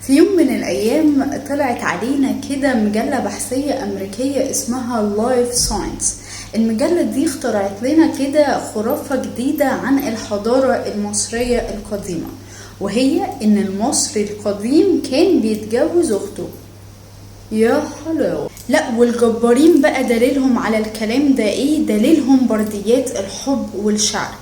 في يوم من الأيام طلعت علينا كده مجلة بحثية أمريكية اسمها لايف ساينس. المجلة دي اخترعت لنا كده خرافة جديدة عن الحضارة المصرية القديمة، وهي إن المصري القديم كان بيتجوز أخته. يا حلاوة! لا، والجبارين بقى دليلهم على الكلام ده ايه؟ دليلهم برديات الحب والشعر.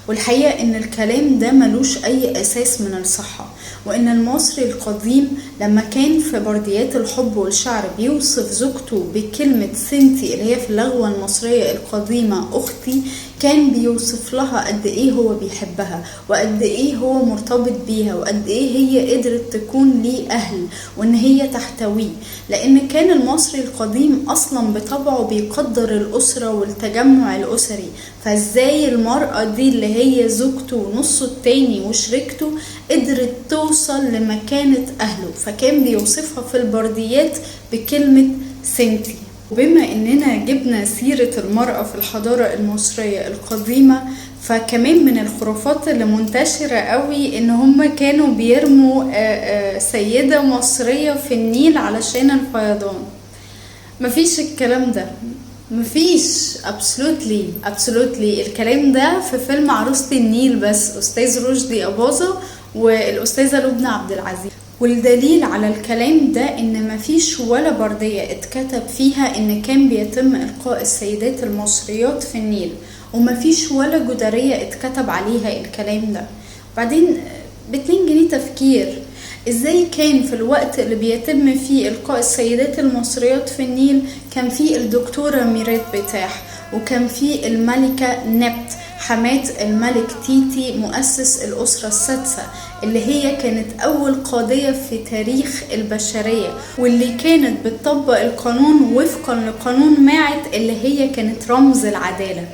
والحقيقة ان الكلام ده ملوش اي اساس من الصحة، وان المصري القديم لما كان في برديات الحب والشعر بيوصف زوجته بكلمة سنتي اللي هي في اللغة المصرية القديمة اختي، كان بيوصف لها قد ايه هو بيحبها، وقد ايه هو مرتبط بيها، وقد ايه هي قدرت تكون ليه اهل، وان هي تحتويه. لان كان المصري القديم اصلا بطبعه بيقدر الاسرة والتجمع الاسري، فازاي المرأة دي اللي هي زوجته ونصه التاني وشريكته قدرت توصل لمكانة اهله؟ فكان بيوصفها في البرديات بكلمة سنتي. وبما اننا جبنا سيرة المرأة في الحضارة المصرية القديمة، فكمان من الخرافات اللي منتشرة قوي ان هم كانوا بيرموا سيدة مصرية في النيل علشان الفيضان. مفيش الكلام ده، مفيش absolutely الكلام ده في فيلم عروسة النيل بس، استاذ رشدي أباظة والاستاذة لبنى عبد العزيز. والدليل على الكلام ده ان مفيش ولا بردية اتكتب فيها ان كان بيتم القاء السيدات المصريات في النيل، ومفيش ولا جدارية اتكتب عليها الكلام ده. بعدين ب2 جنيه تفكير، ازاي كان في الوقت اللي بيتم فيه القاء السيدات المصريات في النيل كان فيه الدكتورة ميرات بتاح، وكان فيه الملكة نبت حماة الملك تيتي مؤسس الأسرة السادسة، اللي هي كانت أول قاضية في تاريخ البشرية، واللي كانت بتطبق القانون وفقا لقانون ماعت اللي هي كانت رمز العدالة،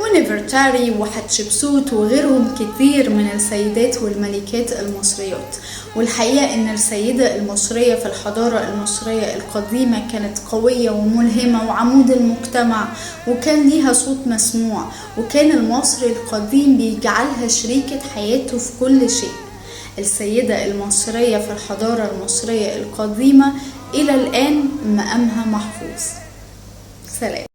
ونفرتاري وحتشبسوت وغيرهم كتير من السيدات والملكات المصريات. والحقيقة ان السيدة المصرية في الحضارة المصرية القديمة كانت قوية وملهمة وعمود المجتمع، وكان ليها صوت مسموع، وكان المصري القديم بيجعلها شريكة حياته في كل شيء. السيدة المصرية في الحضارة المصرية القديمة إلى الآن مقامها محفوظ. سلام.